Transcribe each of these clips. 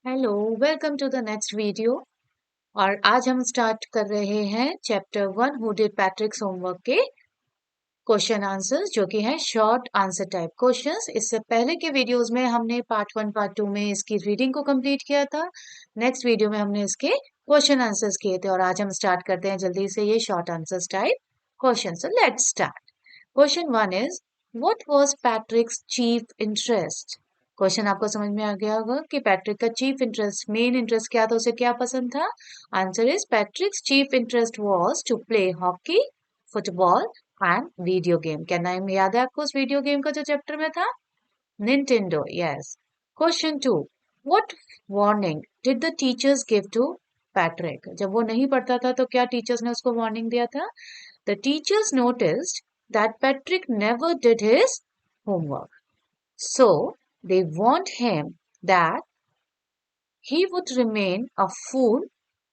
Hello, welcome to the next video. और आज हम स्टार्ट कर रहे हैं chapter 1 who did Patrick's homework के क्वेश्चन आंसर्स, जो कि हैं शॉर्ट आंसर टाइप क्वेश्चंस। इससे पहले के वीडियोस में हमने पार्ट 1 पार्ट 2 में इसकी रीडिंग को कंप्लीट किया था। नेक्स्ट वीडियो में हमने इसके क्वेश्चन आंसर्स किए थे और आज हम स्टार्ट करते हैं जल्दी से ये short answers type question. So let's start. Question 1 is what was पैट्रिक्स chief interest. Question आपको समझ में आ गया होगा कि पैट्रिक का चीफ इंटरेस्ट, मेन इंटरेस्ट क्या था, उसे क्या पसंद था। Answer is Patrick's chief interest was to play hockey, football and video game. क्या नाम याद है आपको उस वीडियो गेम का जो चैप्टर में था? Nintendo, yes. Question 2, what warning did the teachers give to Patrick. जब वो नहीं पढ़ता था तो क्या टीचर्स ने उसको वार्निंग दिया था? The teachers noticed that Patrick never did his homework, so they warned him that he would remain a fool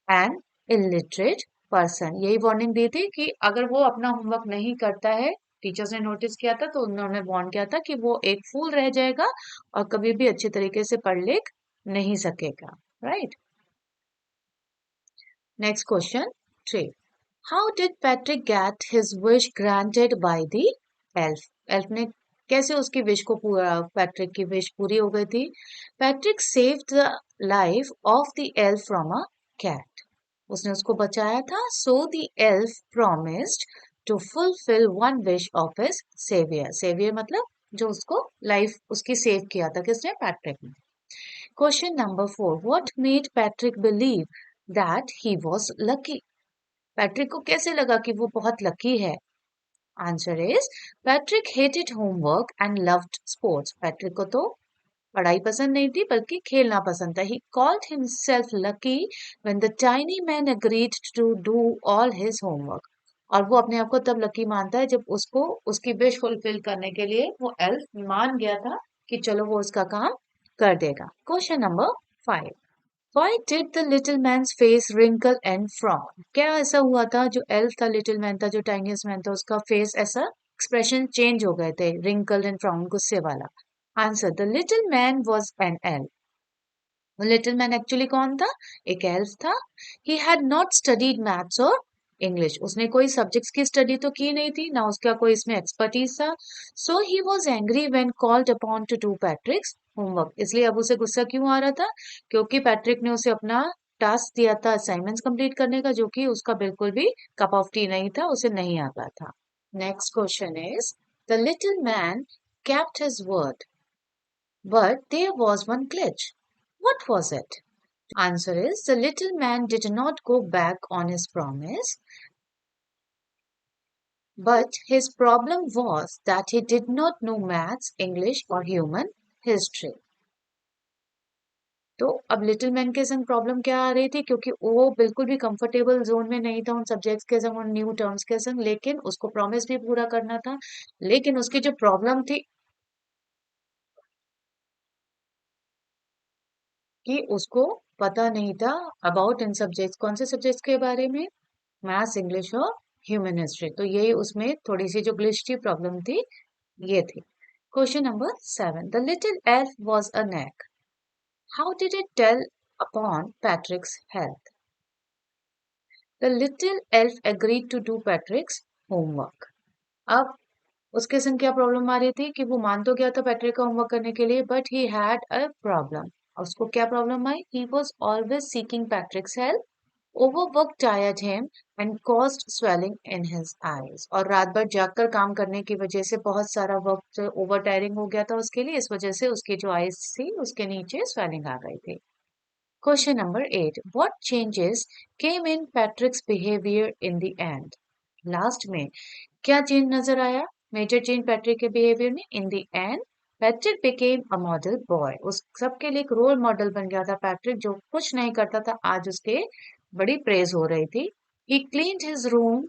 and illiterate person। यही वार्निंग दी थी कि अगर वो अपना होमवर्क नहीं करता है, टीचर्स ने नोटिस किया था तो उन्होंने वार्न किया था कि वो एक फूल रह जाएगा और कभी भी अच्छे तरीके से पढ़ लिख नहीं सकेगा। Right. Next question 3, how did Patrick get his wish granted by the elf. Elf ने कैसे उसकी विश को पूरा, पैट्रिक की विश पूरी हो गई थी? Patrick saved the life of the elf from a cat. उसने उसको बचाया था। So the elf promised to fulfil one wish of his saviour. Saviour मतलब जो उसको लाइफ उसकी सेव किया था, किसने? पैट्रिक ने। Question number 4, what made Patrick believe that he was lucky. Patrick को कैसे लगा कि वो बहुत लकी है? Answer is Patrick hated homework and loved sports. Patrick को तो पढ़ाई पसंद नहीं थी बल्कि खेलना पसंद था। He called himself lucky when the tiny man agreed to do all his homework. और वो अपने आप को तब लकी मानता है जब उसको उसकी विश फुलफिल करने के लिए वो एल्फ मान गया था कि चलो वो उसका काम कर देगा। Question number 5, Why did the little man's face wrinkle and frown? क्या ऐसा हुआ था, जो एल्फ था, लिटिल मैन था, जो टाइनियस्ट मैन था, उसका फेस ऐसा एक्सप्रेशन चेंज हो गए थे, wrinkle and frown, गुस्से वाला। Answer, the little man was an elf। Little man actually कौन था? एक एल्फ था। He had not studied maths और इंग्लिश। उसने कोई सब्जेक्ट्स की स्टडी तो की नहीं थी, ना उसका कोई इसमें एक्सपर्टीज था। So he was angry when called upon to do Patrick's homework. इसलिए अब उसे गुस्सा क्यों आ रहा था? क्योंकि पैट्रिक ने उसे अपना टास्क दिया था असाइनमेंट्स कंप्लीट करने का, जो कि उसका बिल्कुल भी कप ऑफ टी नहीं था, उसे नहीं आता था। Next question is, the little man kept his word, but there was one glitch. What was it? Answer is, the little man did not go back on his promise, but his problem was that he did not know maths, English or human history। तो अब little man के संग problem क्या आ रही थी? क्योंकि वो बिल्कुल भी कंफर्टेबल जोन में नहीं था उन सब्जेक्ट्स के संग, उन न्यू टर्म्स के संग, लेकिन उसको प्रॉमिस भी पूरा करना था। लेकिन उसकी जो प्रॉब्लम थी कि उसको पता नहीं था अबाउट इन सब्जेक्ट्स। कौन से सब्जेक्ट्स के बारे में? मैथ्स, इंग्लिश और ह्यूमन हिस्ट्री। तो यही उसमें थोड़ी सी जो ग्लिच की प्रॉब्लम थी, ये थी। Question number 7, the little elf was a neck, how did it tell upon Patrick's health. The little elf agreed to do Patrick's homework. अब उसके संग क्या प्रॉब्लम आ रही थी कि वो मान तो गया था पैट्रिक का होमवर्क करने के लिए, but he had a problem. उसको क्या problem I? He was always seeking पैट्रिक्स help. Overwork tired him and caused swelling in his eyes। और रात भर जागकर काम करने की वजह से बहुत सारा वक्त ओवर टायरिंग हो गया था उसके लिए। इस वजह से उसकी जो आईज थी उसके नीचे स्वेलिंग आ गई थी। Question number 8, what changes came in पैट्रिक्स behaviour in the end. Last में क्या चेंज नजर आया? मेजर चेंज पैट्रिक के बिहेवियर में। In the end Patrick became a model boy. उस सबके लिए एक रोल मॉडल बन गया था पैट्रिक। जो कुछ नहीं करता था, आज उसके बड़ी प्रेज हो रही थी। He cleaned his room,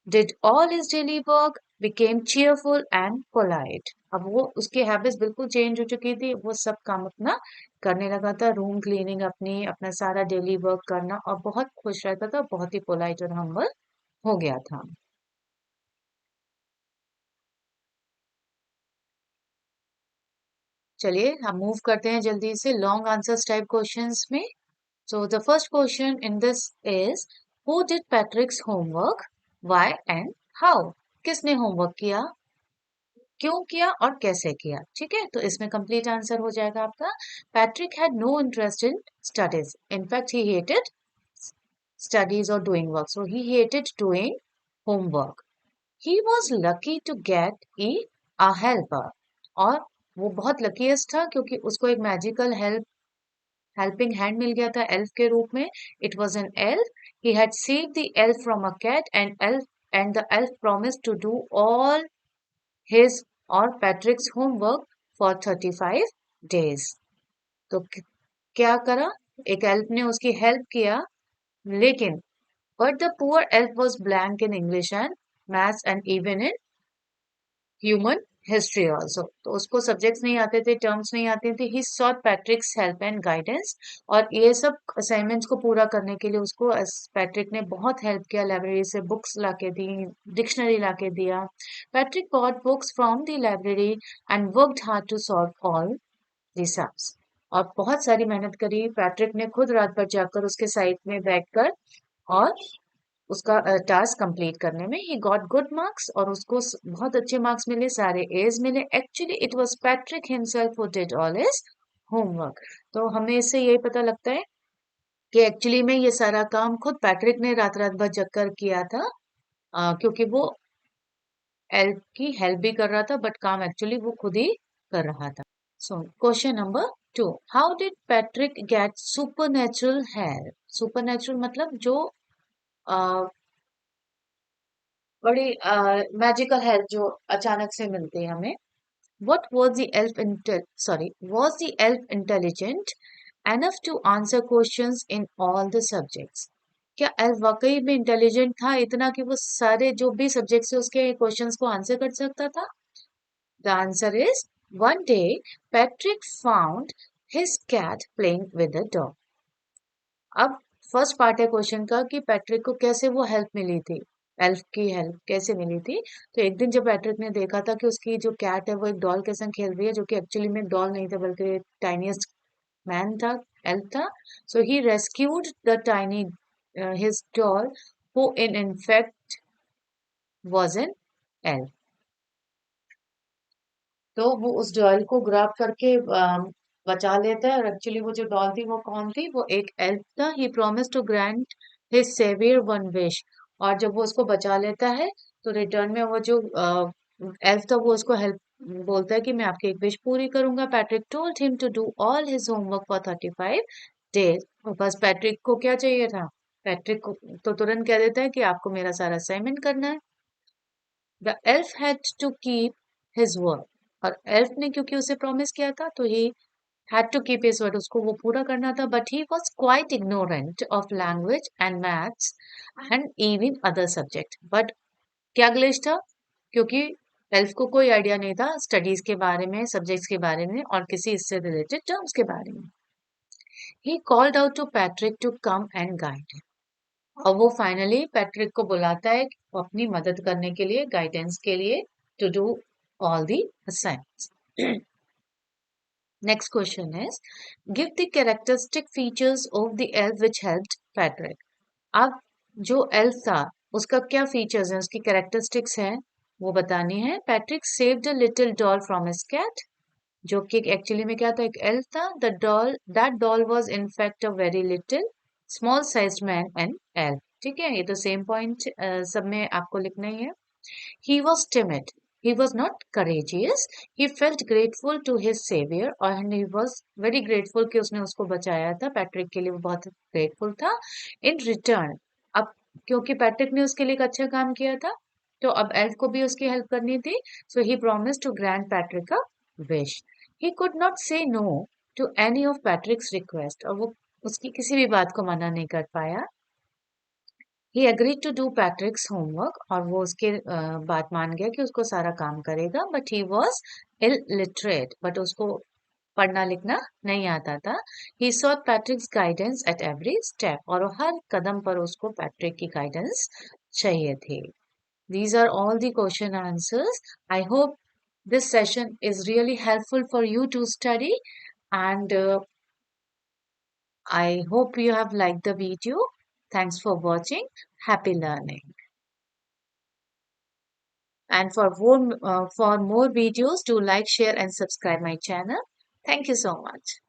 did all his daily work, became cheerful and polite। अब वो उसकी हैबिट्स बिल्कुल चेंज हो चुकी थी। वो सब काम अपना करने लगा था, रूम क्लीनिंग अपनी, अपना सारा डेली वर्क करना, और बहुत खुश रहता था, बहुत ही पोलाइट और हम्बल हो गया था। चलिए हम मूव करते हैं जल्दी से लॉन्ग आंसर्स टाइप क्वेश्चंस में. So the first question in this is, who did Patrick's homework? Why and how? किसने होमवर्क किया, क्यों किया और कैसे किया. ठीक है, तो इसमें कंप्लीट आंसर हो जाएगा आपका. Patrick had no interest in studies. In fact he hated studies or doing work. So he hated doing homework. He was lucky to get a helper. और वो बहुत luckiest था क्योंकि उसको एक मैजिकल helping hand मिल गया था elf के रूप में. It was an elf. He had saved the elf from a cat and the elf promised to do all his or Patrick's homework for 35 days. तो क्या करा, एक elf ने उसकी हेल्प किया, लेकिन but the poor elf was blank in English and maths and even in human history also. तो उसको सब्जेक्ट्स नहीं आते थे, टर्म्स नहीं आते थे. He sought Patrick's help and guidance. और ये सब असाइनमेंट्स को पूरा करने के लिए उसको पैट्रिक ने बहुत हेल्प किया. लाइब्रेरी से बुक्स लाके दी, डिक्शनरी लाके दिया. Patrick bought books from the library and worked hard to solve all the sums. और बहुत सारी मेहनत करी. पैट्रिक ने खुद रात भर जाकर उसके साइड में बैठकर और उसका टास्क कंप्लीट करने में. ही गॉट गुड मार्क्स और उसको बहुत अच्छे मार्क्स मिले, सारे एज मिले. Actually it was Patrick himself who did all his homework. तो हमें इससे यही पता लगता है कि एक्चुअली में ये सारा काम खुद पैट्रिक ने रात रात भर जग कर किया था, क्योंकि वो एल्फ की हेल्प भी कर रहा था, बट काम एक्चुअली वो खुद ही कर रहा था. So question number 2, how did Patrick get super hair. Super मतलब जो बड़ी मैजिकल हेल्प जो अचानक से मिलती है हमें. What was the was the elf intelligent enough to answer questions in all the subjects? क्या एल्फ वाकई में इंटेलिजेंट था इतना कि वो सारे जो भी सब्जेक्ट्स है उसके क्वेश्चंस को आंसर कर सकता था? The answer is, one day Patrick found his cat playing with a dog. अब फर्स्ट पार्ट है क्वेश्चन का कि पैट्रिक को कैसे वो हेल्प मिली थी, एल्फ की हेल्प कैसे मिली थी. तो एक दिन जब पैट्रिक ने देखा था कि उसकी जो कैट है वो एक डॉल के संग खेल रही है, जो कि एक्चुअली में डॉल नहीं था बल्कि टाइनीस्ट मैन था, एल्फ था. So he rescued the tiny his doll who in in fact was an elf. तो वो उस डॉल को ग्रैब करके बचा लेता है, और एक्चुअली वो जो डॉल थी वो कौन थी, वो एक एल्फ था. He promise to grant his saviour one wish. और जब वो उसको बचा लेता है तो रिटर्न में वो जो एल्फ था वो उसको हेल्प बोलता है कि मैं आपकी एक विश पूरी करूंगा. Patrick told him to do all his homework for 35 days. बस पैट्रिक को क्या चाहिए था, पैट्रिक को तो तुरंत कह देता है कि आपको मेरा सारा असाइनमेंट करना है. The elf had to keep his word. और एल्फ ने क्योंकि उसे प्रॉमिस किया था तो ही had to keep his word, उसको वो पूरा करना था. But he was quite ignorant of language and maths and even other subject. But क्या ग्लिच था, क्योंकि एल्फ को कोई आइडिया नहीं था स्टडीज के बारे में, सब्जेक्ट्स के बारे में और किसी इससे रिलेटेड टर्म्स के बारे में. He called out to Patrick to come and guide him. और वो फाइनली पैट्रिक को बुलाता है अपनी मदद करने के लिए, गाइडेंस के लिए, to do all the assignments. Next question is, give the characteristic features of the elf which helped Patrick. अब जो elf था उसका क्या features हैं, उसकी characteristics हैं, वो बतानी है. Patrick saved a little doll from his cat, जो कि एक्चुअली में क्या था, एक elf था. That doll was in fact a very little small sized man and elf. ठीक है, ये तो सेम पॉइंट सब में आपको लिखना ही है. He was timid. He was not courageous. He felt grateful to his savior and he was very grateful कि उसने उसको बचाया था. पैट्रिक के लिए वो बहुत grateful था. In return, अब क्योंकि पैट्रिक ने उसके लिए एक अच्छा काम किया था तो अब एल्फ को भी उसकी हेल्प करनी थी. So he promised to grant Patrick a wish. He could not say no to any of Patrick's request. और वो उसकी किसी भी बात को मना नहीं कर पाया. He agreed to do Patrick's homework. और वो उसके बात मान गया कि उसको सारा काम करेगा. But he was illiterate. But उसको पढ़ना लिखना नहीं आता था. He sought Patrick's guidance at every step. और हर कदम पर उसको पैट्रिक की गाइडेंस चाहिए थी. These are all the question answers. I hope this session is really helpful for you to study, and I hope you have liked the video. Thanks for watching. Happy learning. And for more videos, do like, share, and subscribe my channel. Thank you so much.